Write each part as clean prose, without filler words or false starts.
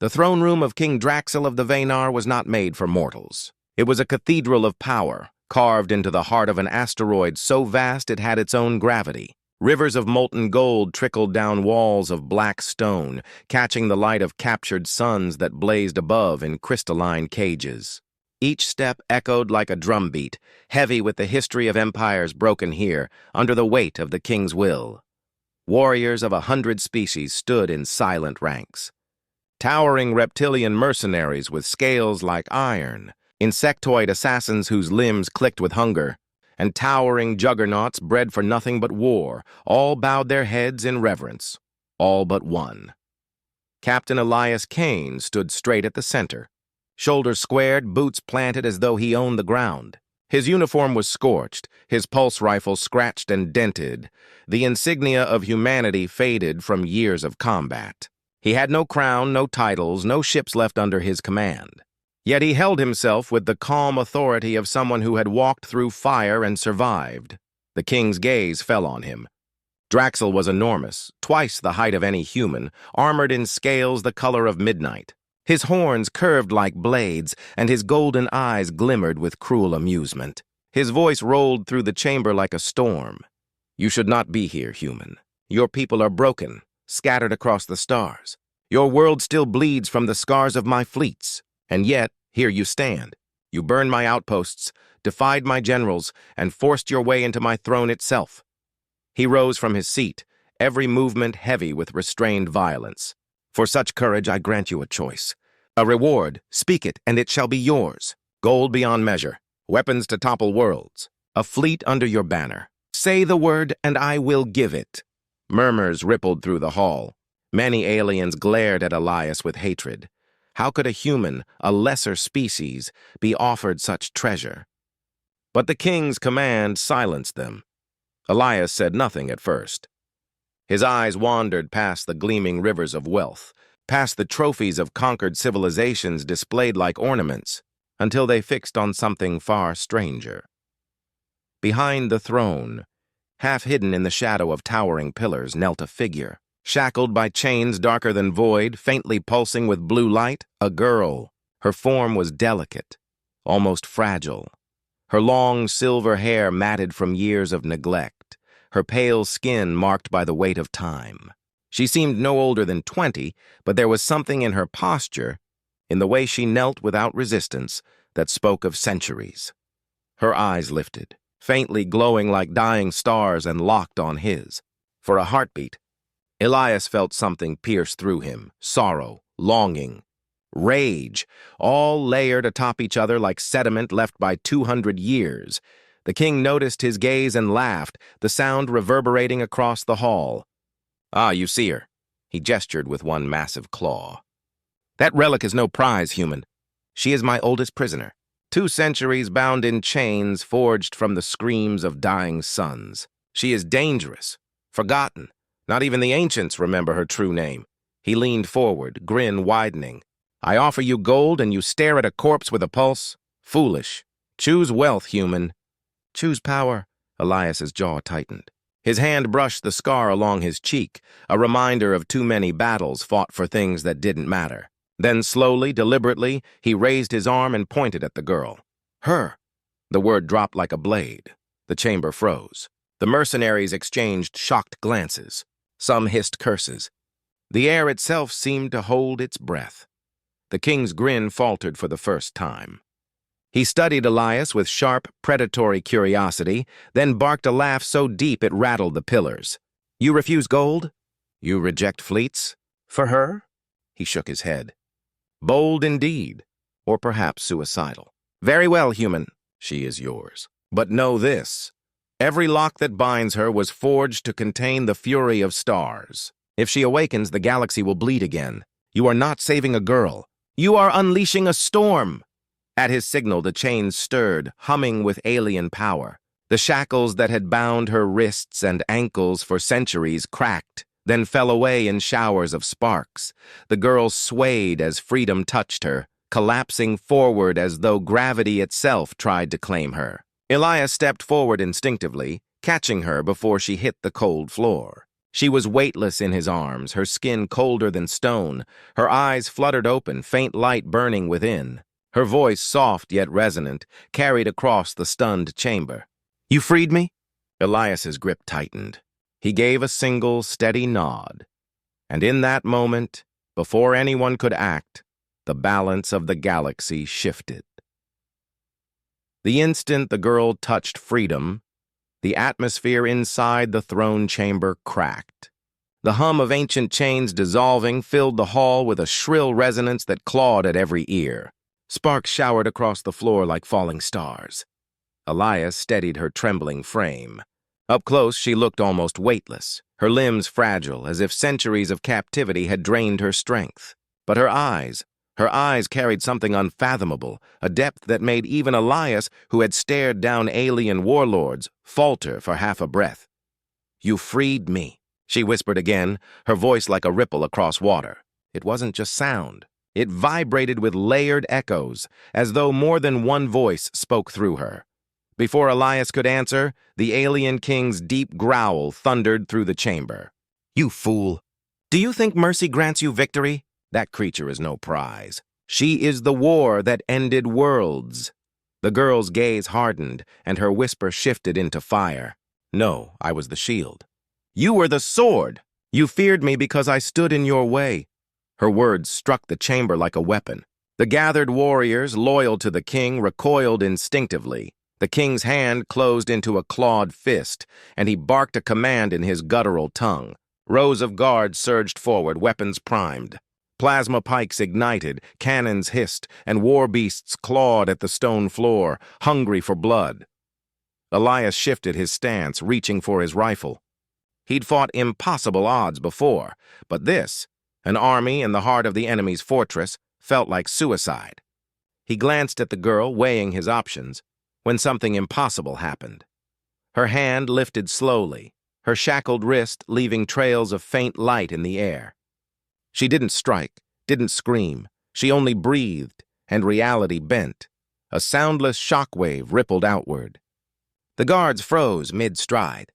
The throne room of King Draxel of the Vanar was not made for mortals. It was a cathedral of power, carved into the heart of an asteroid so vast it had its own gravity. Rivers of molten gold trickled down walls of black stone, catching the light of captured suns that blazed above in crystalline cages. Each step echoed like a drumbeat, heavy with the history of empires broken here, under the weight of the king's will. Warriors of 100 species stood in silent ranks. Towering reptilian mercenaries with scales like iron, insectoid assassins whose limbs clicked with hunger, and towering juggernauts bred for nothing but war, all bowed their heads in reverence, all but one. Captain Elias Kane stood straight at the center, shoulders squared, boots planted as though he owned the ground. His uniform was scorched, his pulse rifle scratched and dented, the insignia of humanity faded from years of combat. He had no crown, no titles, no ships left under his command. Yet he held himself with the calm authority of someone who had walked through fire and survived. The king's gaze fell on him. Draxel was enormous, twice the height of any human, armored in scales the color of midnight. His horns curved like blades, and his golden eyes glimmered with cruel amusement. His voice rolled through the chamber like a storm. "You should not be here, human. Your people are broken, scattered across the stars. Your world still bleeds from the scars of my fleets. And yet, here you stand. You burned my outposts, defied my generals, and forced your way into my throne itself." He rose from his seat, every movement heavy with restrained violence. "For such courage, I grant you a choice. A reward, speak it, and it shall be yours. Gold beyond measure, weapons to topple worlds, a fleet under your banner. Say the word, and I will give it." Murmurs rippled through the hall. Many aliens glared at Elias with hatred. How could a human, a lesser species, be offered such treasure? But the king's command silenced them. Elias said nothing at first. His eyes wandered past the gleaming rivers of wealth, past the trophies of conquered civilizations displayed like ornaments, until they fixed on something far stranger. Behind the throne, half hidden in the shadow of towering pillars, knelt a figure. Shackled by chains darker than void, faintly pulsing with blue light, a girl. Her form was delicate, almost fragile. Her long silver hair matted from years of neglect, her pale skin marked by the weight of time. She seemed no older than 20, but there was something in her posture, in the way she knelt without resistance, that spoke of centuries. Her eyes lifted, faintly glowing like dying stars, and locked on his. For a heartbeat, Elias felt something pierce through him, sorrow, longing, rage, all layered atop each other like sediment left by 200 years. The king noticed his gaze and laughed, the sound reverberating across the hall. "Ah, you see her." He gestured with one massive claw. "That relic is no prize, human. She is my oldest prisoner. 2 centuries bound in chains forged from the screams of dying sons. She is dangerous, forgotten. Not even the ancients remember her true name." He leaned forward, grin widening. "I offer you gold and you stare at a corpse with a pulse? Foolish. Choose wealth, human." "Choose power." Elias's jaw tightened. His hand brushed the scar along his cheek, a reminder of too many battles fought for things that didn't matter. Then slowly, deliberately, he raised his arm and pointed at the girl. "Her." The word dropped like a blade. The chamber froze. The mercenaries exchanged shocked glances. Some hissed curses. The air itself seemed to hold its breath. The king's grin faltered for the first time. He studied Elias with sharp, predatory curiosity, then barked a laugh so deep it rattled the pillars. "You refuse gold? You reject fleets? For her?" He shook his head. "Bold indeed, or perhaps suicidal. Very well, human, she is yours. But know this. Every lock that binds her was forged to contain the fury of stars. If she awakens, the galaxy will bleed again. You are not saving a girl. You are unleashing a storm." At his signal, the chains stirred, humming with alien power. The shackles that had bound her wrists and ankles for centuries cracked, then fell away in showers of sparks. The girl swayed as freedom touched her, collapsing forward as though gravity itself tried to claim her. Elias stepped forward instinctively, catching her before she hit the cold floor. She was weightless in his arms, her skin colder than stone, her eyes fluttered open, faint light burning within. Her voice, soft yet resonant, carried across the stunned chamber. "You freed me?" Elias's grip tightened. He gave a single, steady nod. And in that moment, before anyone could act, the balance of the galaxy shifted. The instant the girl touched freedom, the atmosphere inside the throne chamber cracked. The hum of ancient chains dissolving filled the hall with a shrill resonance that clawed at every ear. Sparks showered across the floor like falling stars. Elias steadied her trembling frame. Up close, she looked almost weightless, her limbs fragile, as if centuries of captivity had drained her strength. But her eyes carried something unfathomable, a depth that made even Elias, who had stared down alien warlords, falter for half a breath. "You freed me," she whispered again, her voice like a ripple across water. It wasn't just sound. It vibrated with layered echoes, as though more than one voice spoke through her. Before Elias could answer, the alien king's deep growl thundered through the chamber. "You fool! Do you think mercy grants you victory? That creature is no prize. She is the war that ended worlds." The girl's gaze hardened, and her whisper shifted into fire. "No, I was the shield. You were the sword. You feared me because I stood in your way." Her words struck the chamber like a weapon. The gathered warriors, loyal to the king, recoiled instinctively. The king's hand closed into a clawed fist, and he barked a command in his guttural tongue. Rows of guards surged forward, weapons primed. Plasma pikes ignited, cannons hissed, and war beasts clawed at the stone floor, hungry for blood. Elias shifted his stance, reaching for his rifle. He'd fought impossible odds before, but this, an army in the heart of the enemy's fortress, felt like suicide. He glanced at the girl, weighing his options, when something impossible happened. Her hand lifted slowly, her shackled wrist leaving trails of faint light in the air. She didn't strike, didn't scream. She only breathed, and reality bent. A soundless shockwave rippled outward. The guards froze mid-stride.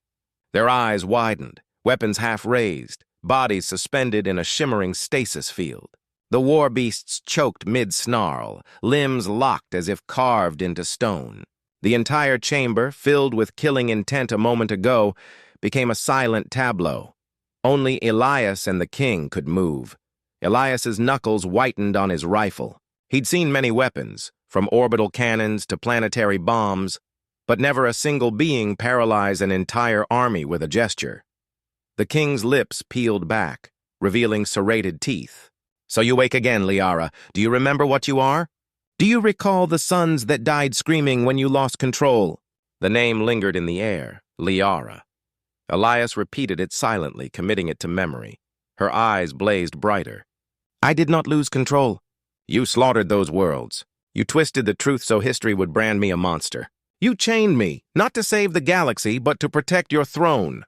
Their eyes widened, weapons half raised, bodies suspended in a shimmering stasis field. The war beasts choked mid-snarl, limbs locked as if carved into stone. The entire chamber, filled with killing intent a moment ago, became a silent tableau. Only Elias and the king could move. Elias's knuckles whitened on his rifle. He'd seen many weapons, from orbital cannons to planetary bombs, but never a single being paralyze an entire army with a gesture. The king's lips peeled back, revealing serrated teeth. "So you wake again, Liara. Do you remember what you are? Do you recall the sons that died screaming when you lost control?" The name lingered in the air, Liara. Elias repeated it silently, committing it to memory. Her eyes blazed brighter. "I did not lose control. You slaughtered those worlds. You twisted the truth so history would brand me a monster. You chained me, not to save the galaxy, but to protect your throne."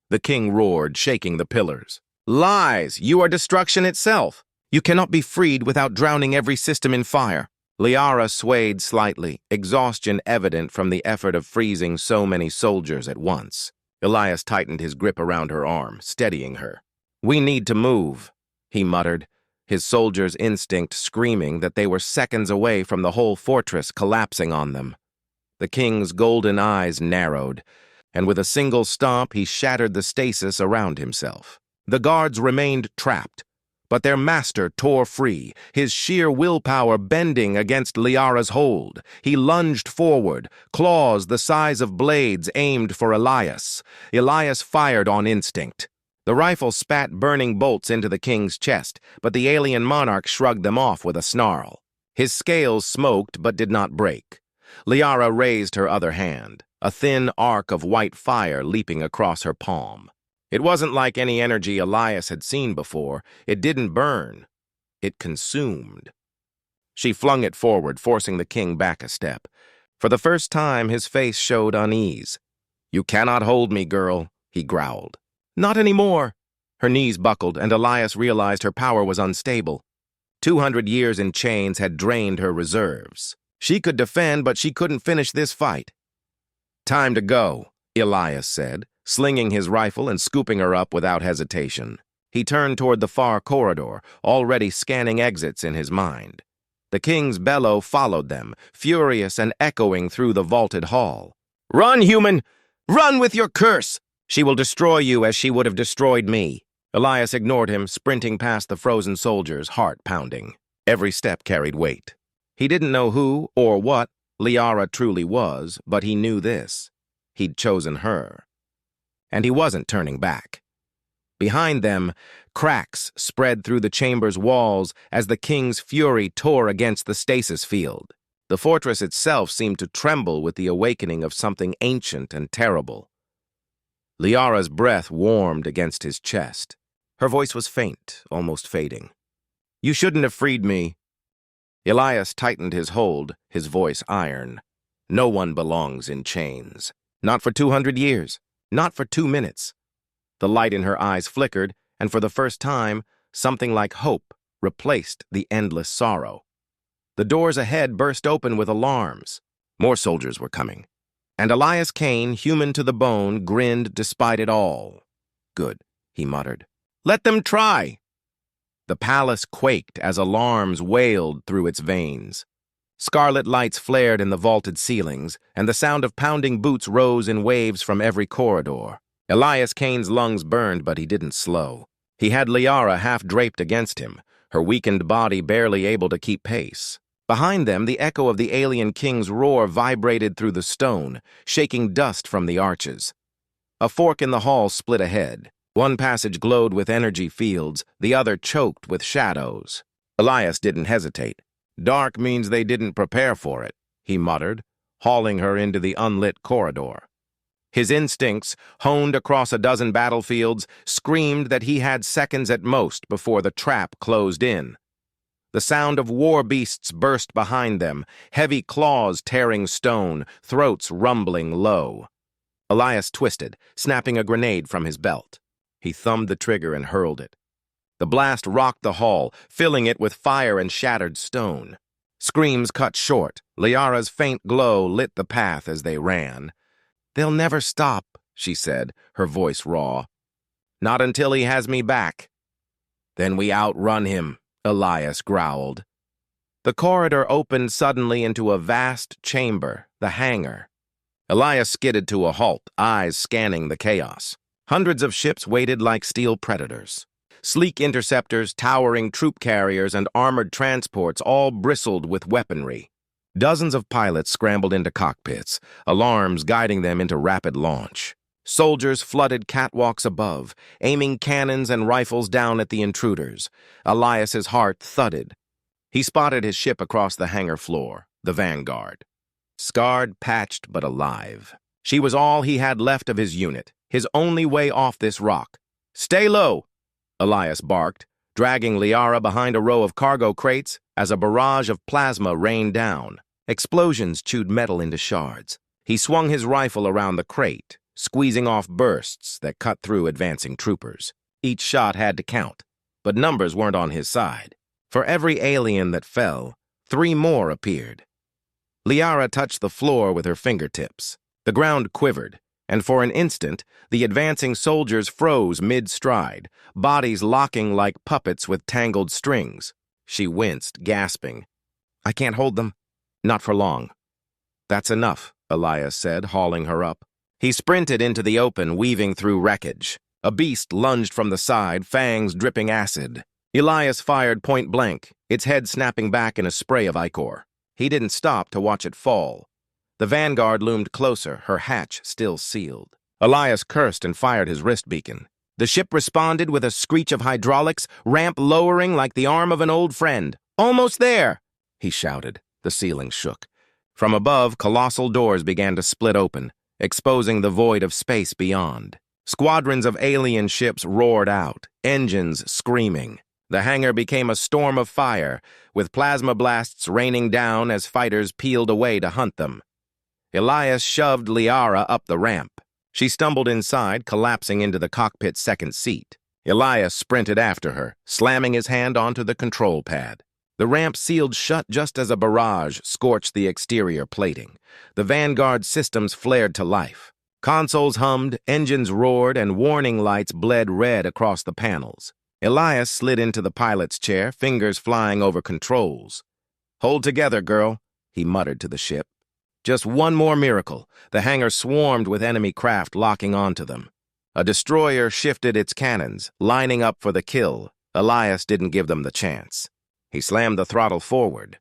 The king roared, shaking the pillars. "Lies! You are destruction itself. You cannot be freed without drowning every system in fire." Liara swayed slightly, exhaustion evident from the effort of freezing so many soldiers at once. Elias tightened his grip around her arm, steadying her. "We need to move," he muttered, his soldiers' instinct screaming that they were seconds away from the whole fortress collapsing on them. The king's golden eyes narrowed, and with a single stomp he shattered the stasis around himself. The guards remained trapped, but their master tore free, his sheer willpower bending against Liara's hold. He lunged forward, claws the size of blades aimed for Elias. Elias fired on instinct. The rifle spat burning bolts into the king's chest, but the alien monarch shrugged them off with a snarl. His scales smoked but did not break. Liara raised her other hand, a thin arc of white fire leaping across her palm. It wasn't like any energy Elias had seen before. It didn't burn. It consumed. She flung it forward, forcing the king back a step. For the first time, his face showed unease. "You cannot hold me, girl," he growled. "Not anymore." Her knees buckled, and Elias realized her power was unstable. 200 years in chains had drained her reserves. She could defend, but she couldn't finish this fight. "Time to go," Elias said, slinging his rifle and scooping her up without hesitation. He turned toward the far corridor, already scanning exits in his mind. The king's bellow followed them, furious and echoing through the vaulted hall. "Run, human! Run with your curse! She will destroy you as she would have destroyed me." Elias ignored him, sprinting past the frozen soldiers, heart pounding. Every step carried weight. He didn't know who or what Liara truly was, but he knew this. He'd chosen her. And he wasn't turning back. Behind them, cracks spread through the chamber's walls as the king's fury tore against the stasis field. The fortress itself seemed to tremble with the awakening of something ancient and terrible. Liara's breath warmed against his chest. Her voice was faint, almost fading. "You shouldn't have freed me." Elias tightened his hold, his voice iron. "No one belongs in chains. Not for 200 years. Not for 2 minutes." The light in her eyes flickered, and for the first time, something like hope replaced the endless sorrow. The doors ahead burst open with alarms. More soldiers were coming. And Elias Kane, human to the bone, grinned despite it all. "Good," he muttered. "Let them try." The palace quaked as alarms wailed through its veins. Scarlet lights flared in the vaulted ceilings, and the sound of pounding boots rose in waves from every corridor. Elias Kane's lungs burned, but he didn't slow. He had Liara half-draped against him, her weakened body barely able to keep pace. Behind them, the echo of the alien king's roar vibrated through the stone, shaking dust from the arches. A fork in the hall split ahead. One passage glowed with energy fields, the other choked with shadows. Elias didn't hesitate. "Dark means they didn't prepare for it," he muttered, hauling her into the unlit corridor. His instincts, honed across a dozen battlefields, screamed that he had seconds at most before the trap closed in. The sound of war beasts burst behind them, heavy claws tearing stone, throats rumbling low. Elias twisted, snapping a grenade from his belt. He thumbed the trigger and hurled it. The blast rocked the hall, filling it with fire and shattered stone. Screams cut short. Liara's faint glow lit the path as they ran. "They'll never stop," she said, her voice raw. "Not until he has me back." "Then we outrun him," Elias growled. The corridor opened suddenly into a vast chamber, the hangar. Elias skidded to a halt, eyes scanning the chaos. Hundreds of ships waited like steel predators. Sleek interceptors, towering troop carriers, and armored transports all bristled with weaponry. Dozens of pilots scrambled into cockpits, alarms guiding them into rapid launch. Soldiers flooded catwalks above, aiming cannons and rifles down at the intruders. Elias's heart thudded. He spotted his ship across the hangar floor, the Vanguard. Scarred, patched, but alive. She was all he had left of his unit, his only way off this rock. "Stay low," Elias barked, dragging Liara behind a row of cargo crates as a barrage of plasma rained down. Explosions chewed metal into shards. He swung his rifle around the crate, squeezing off bursts that cut through advancing troopers. Each shot had to count, but numbers weren't on his side. For every alien that fell, 3 more appeared. Liara touched the floor with her fingertips. The ground quivered, and for an instant, the advancing soldiers froze mid-stride, bodies locking like puppets with tangled strings. She winced, gasping. "I can't hold them." "Not for long." "That's enough," Elias said, hauling her up. He sprinted into the open, weaving through wreckage. A beast lunged from the side, fangs dripping acid. Elias fired point blank, its head snapping back in a spray of ichor. He didn't stop to watch it fall. The Vanguard loomed closer, her hatch still sealed. Elias cursed and fired his wrist beacon. The ship responded with a screech of hydraulics, ramp lowering like the arm of an old friend. "Almost there!" he shouted. The ceiling shook. From above, colossal doors began to split open, exposing the void of space beyond. Squadrons of alien ships roared out, engines screaming. The hangar became a storm of fire, with plasma blasts raining down as fighters peeled away to hunt them. Elias shoved Liara up the ramp. She stumbled inside, collapsing into the cockpit's second seat. Elias sprinted after her, slamming his hand onto the control pad. The ramp sealed shut just as a barrage scorched the exterior plating. The Vanguard systems flared to life. Consoles hummed, engines roared, and warning lights bled red across the panels. Elias slid into the pilot's chair, fingers flying over controls. "Hold together, girl," he muttered to the ship. Just one more miracle. The hangar swarmed with enemy craft locking onto them. A destroyer shifted its cannons, lining up for the kill. Elias didn't give them the chance. He slammed the throttle forward.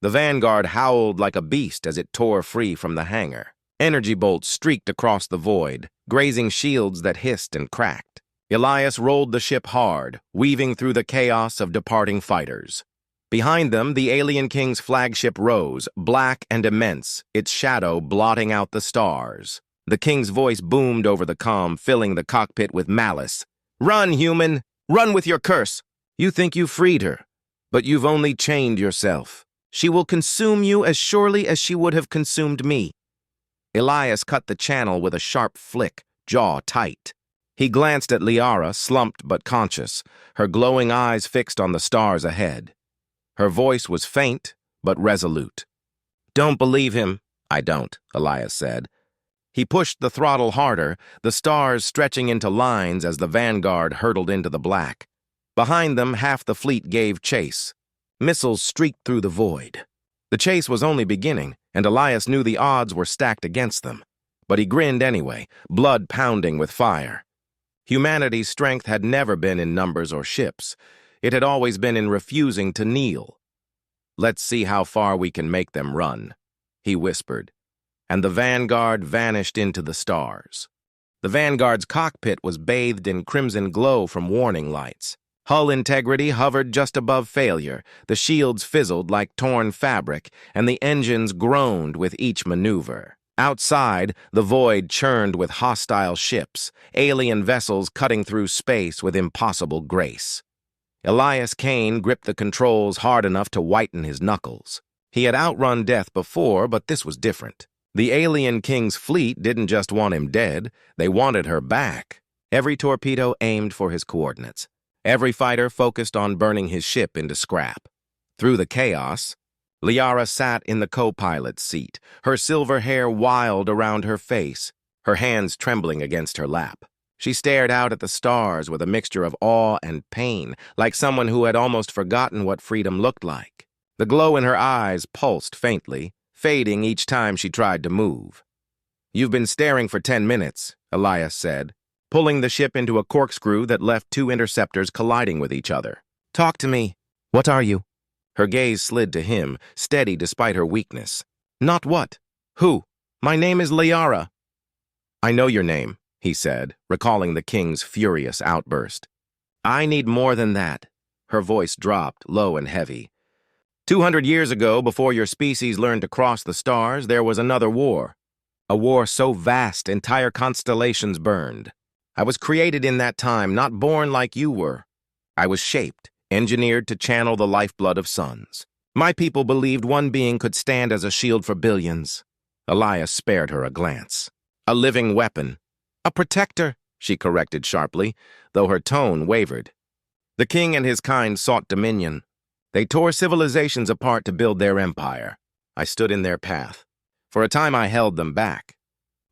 The Vanguard howled like a beast as it tore free from the hangar. Energy bolts streaked across the void, grazing shields that hissed and cracked. Elias rolled the ship hard, weaving through the chaos of departing fighters. Behind them, the Alien King's flagship rose, black and immense, its shadow blotting out the stars. The King's voice boomed over the comm, filling the cockpit with malice. "Run, human! Run with your curse! You think you freed her, but you've only chained yourself. She will consume you as surely as she would have consumed me." Elias cut the channel with a sharp flick, jaw tight. He glanced at Liara, slumped but conscious, her glowing eyes fixed on the stars ahead. Her voice was faint, but resolute. "Don't believe him." "I don't," Elias said. He pushed the throttle harder, the stars stretching into lines as the Vanguard hurtled into the black. Behind them, half the fleet gave chase. Missiles streaked through the void. The chase was only beginning, and Elias knew the odds were stacked against them. But he grinned anyway, blood pounding with fire. Humanity's strength had never been in numbers or ships. It had always been in refusing to kneel. "Let's see how far we can make them run," he whispered, and the Vanguard vanished into the stars. The Vanguard's cockpit was bathed in crimson glow from warning lights. Hull integrity hovered just above failure, the shields fizzled like torn fabric, and the engines groaned with each maneuver. Outside, the void churned with hostile ships, alien vessels cutting through space with impossible grace. Elias Kane gripped the controls hard enough to whiten his knuckles. He had outrun death before, but this was different. The Alien King's fleet didn't just want him dead, they wanted her back. Every torpedo aimed for his coordinates. Every fighter focused on burning his ship into scrap. Through the chaos, Liara sat in the co-pilot's seat, her silver hair wild around her face, her hands trembling against her lap. She stared out at the stars with a mixture of awe and pain, like someone who had almost forgotten what freedom looked like. The glow in her eyes pulsed faintly, fading each time she tried to move. "You've been staring for 10 minutes, Elias said, pulling the ship into a corkscrew that left two interceptors colliding with each other. "Talk to me. What are you?" Her gaze slid to him, steady despite her weakness. "Not what? Who? My name is Liara." "I know your name," he said, recalling the King's furious outburst. "I need more than that." Her voice dropped, low and heavy. 200 years ago, before your species learned to cross the stars, there was another war. A war so vast, entire constellations burned. I was created in that time, not born like you were. I was shaped, engineered to channel the lifeblood of suns. My people believed one being could stand as a shield for billions. Elias spared her a glance. "A living weapon. A protector," she corrected sharply, though her tone wavered. "The King and his kind sought dominion. They tore civilizations apart to build their empire. I stood in their path. For a time I held them back.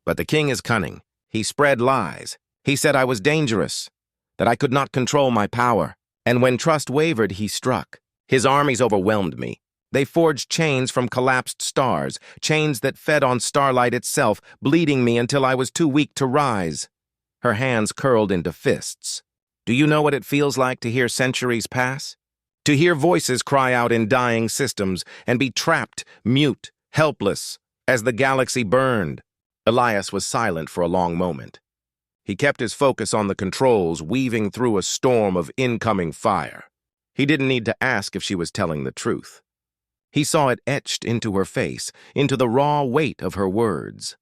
But the King is cunning. He spread lies. He said I was dangerous, that I could not control my power. And when trust wavered, he struck. His armies overwhelmed me. They forged chains from collapsed stars, chains that fed on starlight itself, bleeding me until I was too weak to rise." Her hands curled into fists. "Do you know what it feels like to hear centuries pass? To hear voices cry out in dying systems and be trapped, mute, helpless, as the galaxy burned?" Elias was silent for a long moment. He kept his focus on the controls, weaving through a storm of incoming fire. He didn't need to ask if she was telling the truth. He saw it etched into her face, into the raw weight of her words.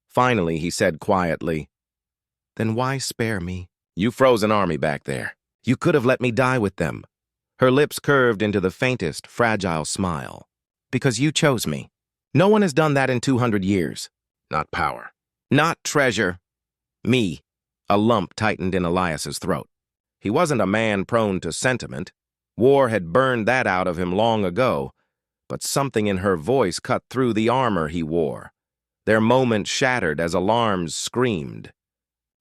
Finally, he said quietly, "Then why spare me? You froze an army back there. You could have let me die with them." Her lips curved into the faintest, fragile smile. "Because you chose me. No one has done that in 200 years. Not power. Not treasure. Me." A lump tightened in Elias's throat. He wasn't a man prone to sentiment. War had burned that out of him long ago. But something in her voice cut through the armor he wore. their moment shattered as alarms screamed.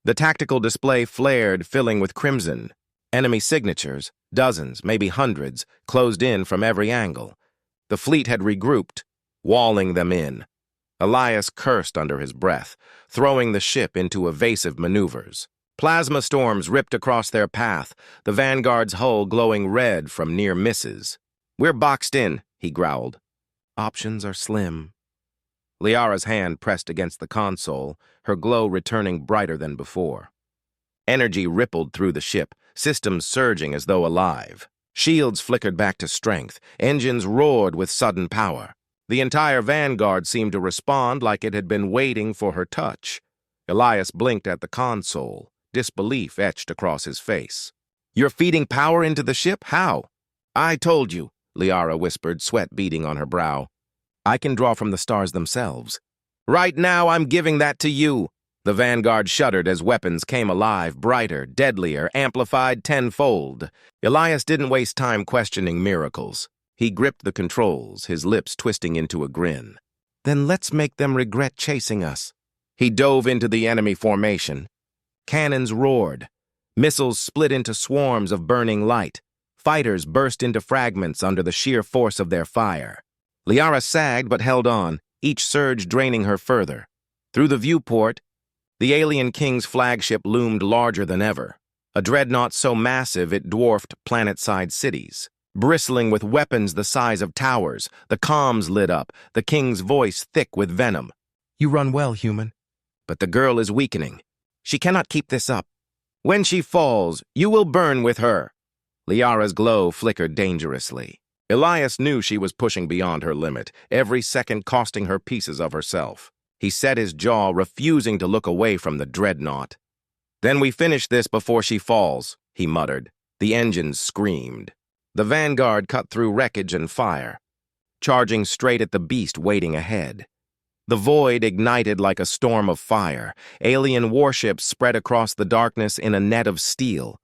The tactical display flared, filling with crimson. Enemy signatures, dozens, maybe hundreds, closed in from every angle. The fleet had regrouped, walling them in. Elias cursed under his breath, throwing the ship into evasive maneuvers. Plasma storms ripped across their path, the Vanguard's hull glowing red from near misses. "We're boxed in," he growled. "Options are slim." Liara's hand pressed against the console, her glow returning brighter than before. Energy rippled through the ship, systems surging as though alive. Shields flickered back to strength, engines roared with sudden power. The entire Vanguard seemed to respond like it had been waiting for her touch. Elias blinked at the console, disbelief etched across his face. "You're feeding power into the ship? How?" "I told you," Liara whispered, sweat beading on her brow. "I can draw from the stars themselves." "Right now, I'm giving that to you." The Vanguard shuddered as weapons came alive, brighter, deadlier, amplified tenfold. Elias didn't waste time questioning miracles. He gripped the controls, his lips twisting into a grin. "Then let's make them regret chasing us." He dove into the enemy formation. Cannons roared. Missiles split into swarms of burning light. Fighters burst into fragments under the sheer force of their fire. Liara sagged but held on, each surge draining her further. Through the viewport, the alien king's flagship loomed larger than ever, a dreadnought so massive it dwarfed planet-side cities. Bristling with weapons the size of towers, the comms lit up, the king's voice thick with venom. "You run well, human. But the girl is weakening. She cannot keep this up. When she falls, you will burn with her." Liara's glow flickered dangerously. Elias knew she was pushing beyond her limit, every second costing her pieces of herself. He set his jaw, refusing to look away from the dreadnought. "Then we finish this before she falls," he muttered. The engines screamed. The Vanguard cut through wreckage and fire, charging straight at the beast waiting ahead. The void ignited like a storm of fire. Alien warships spread across the darkness in a net of steel,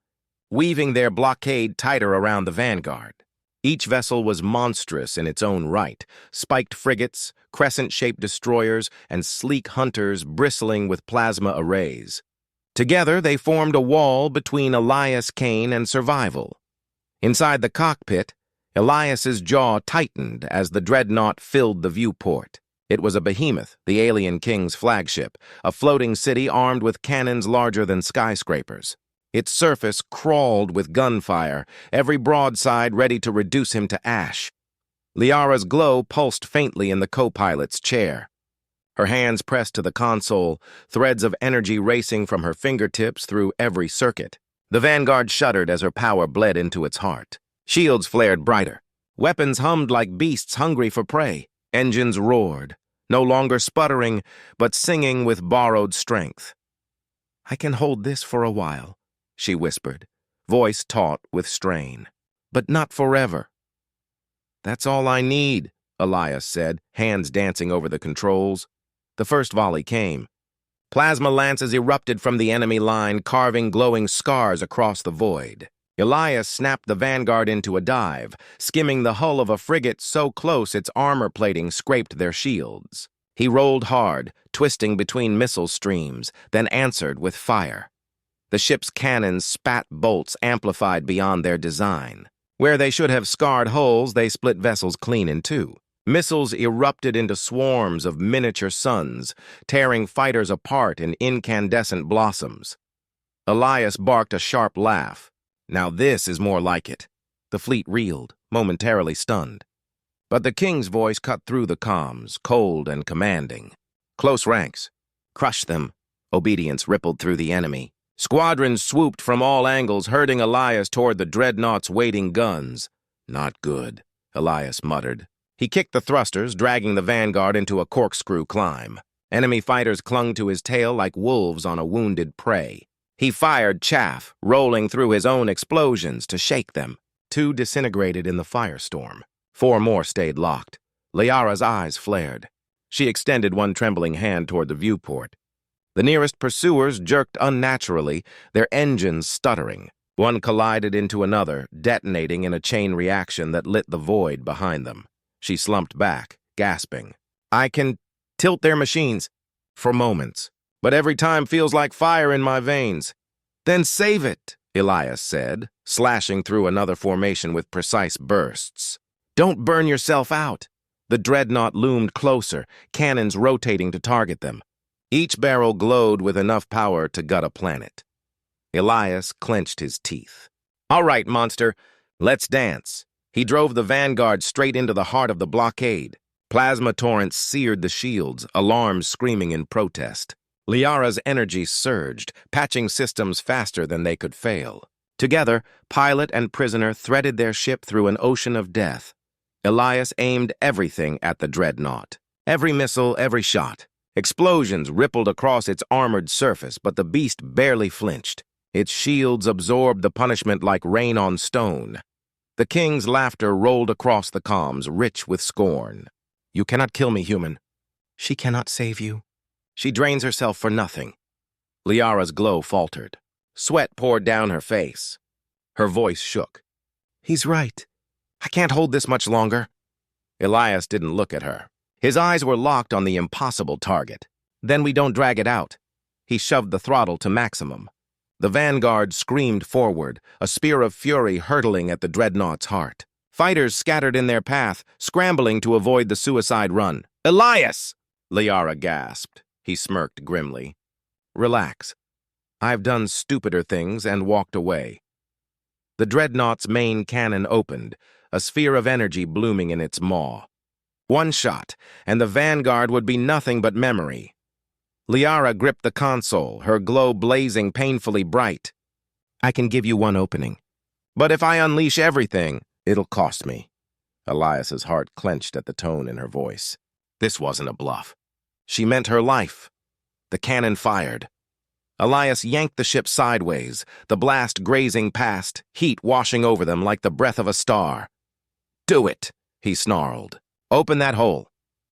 weaving their blockade tighter around the Vanguard. Each vessel was monstrous in its own right, spiked frigates, crescent-shaped destroyers, and sleek hunters bristling with plasma arrays. Together, they formed a wall between Elias Kane and survival. Inside the cockpit, Elias's jaw tightened as the dreadnought filled the viewport. It was a behemoth, the alien king's flagship, a floating city armed with cannons larger than skyscrapers. Its surface crawled with gunfire, every broadside ready to reduce him to ash. Liara's glow pulsed faintly in the co-pilot's chair. Her hands pressed to the console, threads of energy racing from her fingertips through every circuit. The Vanguard shuddered as her power bled into its heart. Shields flared brighter. Weapons hummed like beasts hungry for prey. Engines roared, no longer sputtering, but singing with borrowed strength. "I can hold this for a while," she whispered, voice taut with strain. "But not forever." "That's all I need," Elias said, hands dancing over the controls. The first volley came. Plasma lances erupted from the enemy line, carving glowing scars across the void. Elias snapped the Vanguard into a dive, skimming the hull of a frigate so close its armor plating scraped their shields. He rolled hard, twisting between missile streams, then answered with fire. The ship's cannons spat bolts amplified beyond their design. Where they should have scarred hulls, they split vessels clean in two. Missiles erupted into swarms of miniature suns, tearing fighters apart in incandescent blossoms. Elias barked a sharp laugh. "Now this is more like it." The fleet reeled, momentarily stunned. But the king's voice cut through the comms, cold and commanding. "Close ranks. Crush them." Obedience rippled through the enemy. Squadrons swooped from all angles, herding Elias toward the dreadnought's waiting guns. "Not good," Elias muttered. He kicked the thrusters, dragging the Vanguard into a corkscrew climb. Enemy fighters clung to his tail like wolves on a wounded prey. He fired chaff, rolling through his own explosions to shake them. 2 disintegrated in the firestorm. 4 more stayed locked. Liara's eyes flared. She extended one trembling hand toward the viewport. The nearest pursuers jerked unnaturally, their engines stuttering. One collided into another, detonating in a chain reaction that lit the void behind them. She slumped back, gasping. "I can tilt their machines. For moments. But every time feels like fire in my veins. Then save it, Elias said, slashing through another formation with precise bursts. Don't burn yourself out. The dreadnought loomed closer, cannons rotating to target them. Each barrel glowed with enough power to gut a planet. Elias clenched his teeth. All right, monster, let's dance. He drove the vanguard straight into the heart of the blockade. Plasma torrents seared the shields, alarms screaming in protest. Liara's energy surged, patching systems faster than they could fail. Together, pilot and prisoner threaded their ship through an ocean of death. Elias aimed everything at the dreadnought. Every missile, every shot. Explosions rippled across its armored surface, but the beast barely flinched. Its shields absorbed the punishment like rain on stone. The king's laughter rolled across the comms, rich with scorn. You cannot kill me, human. She cannot save you. She drains herself for nothing. Liara's glow faltered. Sweat poured down her face. Her voice shook. He's right. I can't hold this much longer. Elias didn't look at her. His eyes were locked on the impossible target. Then we don't drag it out. He shoved the throttle to maximum. The vanguard screamed forward, a spear of fury hurtling at the dreadnought's heart. Fighters scattered in their path, scrambling to avoid the suicide run. Elias! Liara gasped. He smirked grimly. Relax. I've done stupider things and walked away. The dreadnought's main cannon opened, a sphere of energy blooming in its maw. One shot, and the vanguard would be nothing but memory. Liara gripped the console, her glow blazing painfully bright. I can give you one opening. But if I unleash everything, it'll cost me. Elias's heart clenched at the tone in her voice. This wasn't a bluff. She meant her life. The cannon fired. Elias yanked the ship sideways, the blast grazing past, heat washing over them like the breath of a star. Do it, he snarled. Open that hole.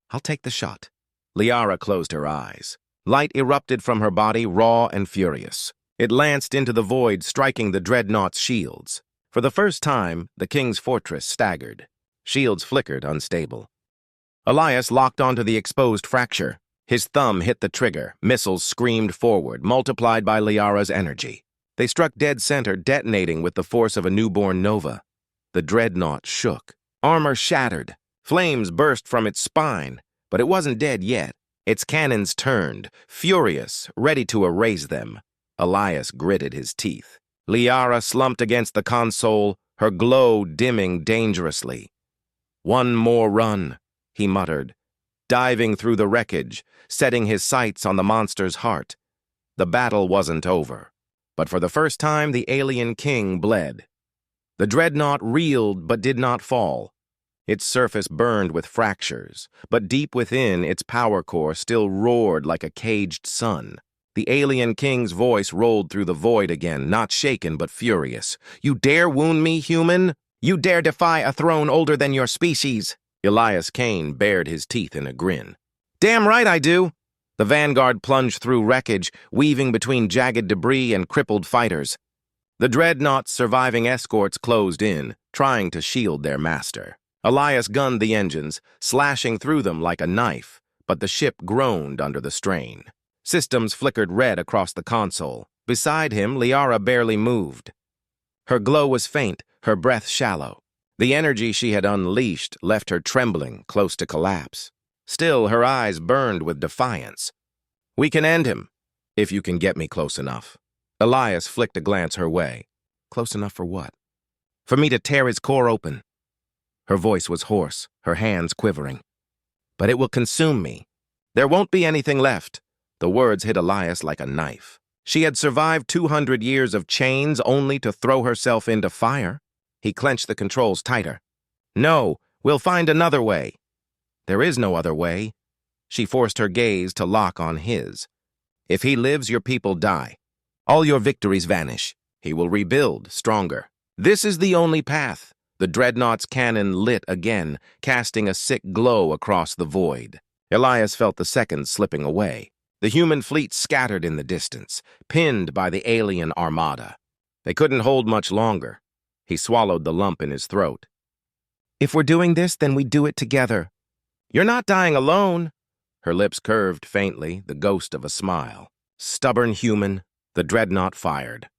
I'll take the shot. Liara closed her eyes. Light erupted from her body, raw and furious. It lanced into the void, striking the dreadnought's shields. For the first time, the king's fortress staggered. Shields flickered, unstable. Elias locked onto the exposed fracture. His thumb hit the trigger. Missiles screamed forward, multiplied by Liara's energy. They struck dead center, detonating with the force of a newborn nova. The dreadnought shook. Armor shattered. Flames burst from its spine, but it wasn't dead yet. Its cannons turned, furious, ready to erase them. Elias gritted his teeth. Liara slumped against the console, her glow dimming dangerously. One more run, he muttered, diving through the wreckage, setting his sights on the monster's heart. The battle wasn't over, but for the first time the alien king bled. The dreadnought reeled but did not fall. Its surface burned with fractures, but deep within its power core still roared like a caged sun. The alien king's voice rolled through the void again, not shaken but furious. You dare wound me, human? You dare defy a throne older than your species? Elias Kane bared his teeth in a grin. Damn right I do. The vanguard plunged through wreckage, weaving between jagged debris and crippled fighters. The dreadnought's surviving escorts closed in, trying to shield their master. Elias gunned the engines, slashing through them like a knife, but the ship groaned under the strain. Systems flickered red across the console. Beside him, Liara barely moved. Her glow was faint, her breath shallow. The energy she had unleashed left her trembling, close to collapse. Still, her eyes burned with defiance. We can end him, if you can get me close enough. Elias flicked a glance her way. Close enough for what? For me to tear his core open. Her voice was hoarse, her hands quivering. But it will consume me. There won't be anything left. The words hit Elias like a knife. She had survived 200 years of chains only to throw herself into fire. He clenched the controls tighter. No, we'll find another way. There is no other way. She forced her gaze to lock on his. If he lives, your people die. All your victories vanish. He will rebuild, stronger. This is the only path. The dreadnought's cannon lit again, casting a sick glow across the void. Elias felt the seconds slipping away. The human fleet scattered in the distance, pinned by the alien armada. They couldn't hold much longer. He swallowed the lump in his throat. If we're doing this, then we do it together. You're not dying alone. Her lips curved faintly, the ghost of a smile. Stubborn human, the dreadnought fired.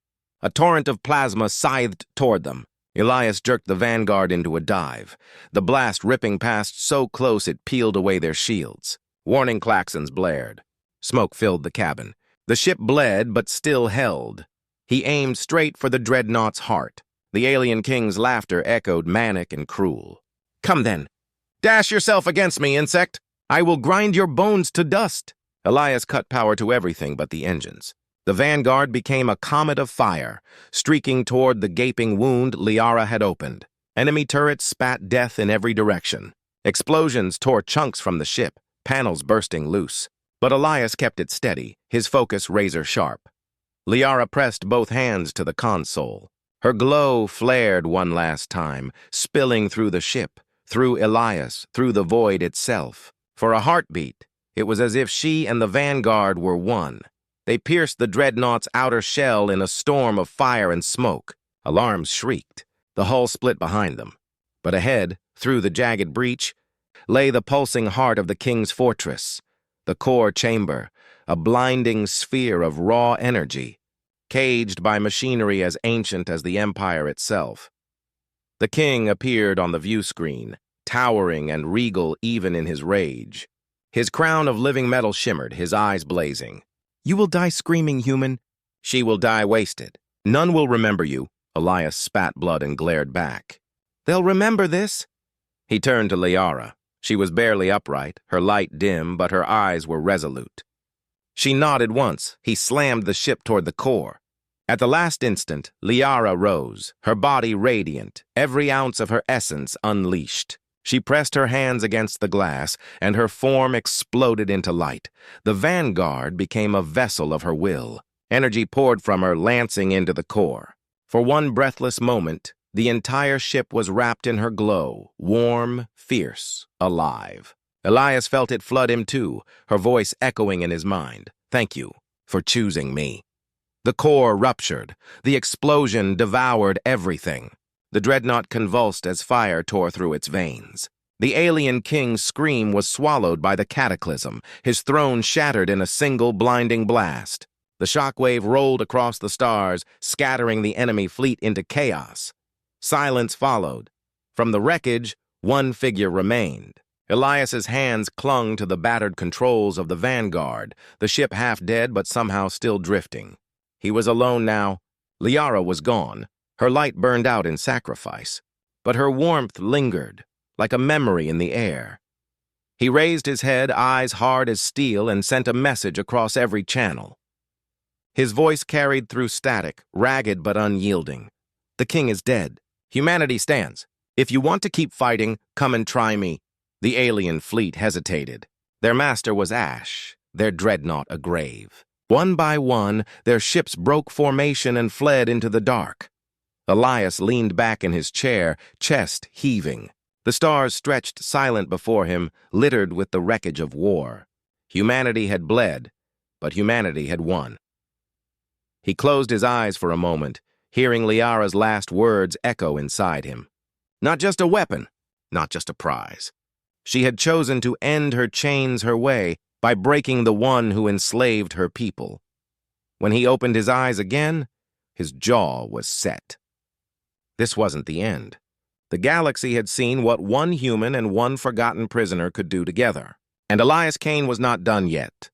A torrent of plasma scythed toward them. Elias jerked the vanguard into a dive, the blast ripping past so close it peeled away their shields. Warning klaxons blared. Smoke filled the cabin. The ship bled, but still held. He aimed straight for the dreadnought's heart. The alien king's laughter echoed manic and cruel. "Come then. Dash yourself against me, insect. I will grind your bones to dust." Elias cut power to everything but the engines. The vanguard became a comet of fire, streaking toward the gaping wound Liara had opened. Enemy turrets spat death in every direction. Explosions tore chunks from the ship, panels bursting loose. But Elias kept it steady, his focus razor-sharp. Liara pressed both hands to the console. Her glow flared one last time, spilling through the ship, through Elias, through the void itself. For a heartbeat, it was as if she and the vanguard were one. They pierced the dreadnought's outer shell in a storm of fire and smoke. Alarms shrieked. The hull split behind them. But ahead, through the jagged breach, lay the pulsing heart of the king's fortress, the core chamber, a blinding sphere of raw energy, caged by machinery as ancient as the empire itself. The king appeared on the view screen, towering and regal even in his rage. His crown of living metal shimmered, his eyes blazing. "You will die screaming, human." "She will die wasted. None will remember you." Elias spat blood and glared back. "They'll remember this." He turned to Liara. She was barely upright, her light dim, but her eyes were resolute. She nodded once. He slammed the ship toward the core. At the last instant, Liara rose, her body radiant, every ounce of her essence unleashed. She pressed her hands against the glass, and her form exploded into light. The vanguard became a vessel of her will. Energy poured from her, lancing into the core. For one breathless moment, the entire ship was wrapped in her glow, warm, fierce, alive. Elias felt it flood him too, her voice echoing in his mind. "Thank you for choosing me." The core ruptured. The explosion devoured everything. The dreadnought convulsed as fire tore through its veins. The alien king's scream was swallowed by the cataclysm, his throne shattered in a single blinding blast. The shockwave rolled across the stars, scattering the enemy fleet into chaos. Silence followed. From the wreckage, one figure remained. Elias's hands clung to the battered controls of the vanguard, the ship half dead but somehow still drifting. He was alone now. Liara was gone. Her light burned out in sacrifice, but her warmth lingered, like a memory in the air. He raised his head, eyes hard as steel, and sent a message across every channel. His voice carried through static, ragged but unyielding. "The king is dead. Humanity stands. If you want to keep fighting, come and try me." The alien fleet hesitated. Their master was ash, their dreadnought a grave. One by one, their ships broke formation and fled into the dark. Elias leaned back in his chair, chest heaving. The stars stretched silent before him, littered with the wreckage of war. Humanity had bled, but humanity had won. He closed his eyes for a moment, hearing Liara's last words echo inside him. Not just a weapon, not just a prize. She had chosen to end her chains her way by breaking the one who enslaved her people. When he opened his eyes again, his jaw was set. This wasn't the end. The galaxy had seen what one human and one forgotten prisoner could do together. And Elias Kane was not done yet.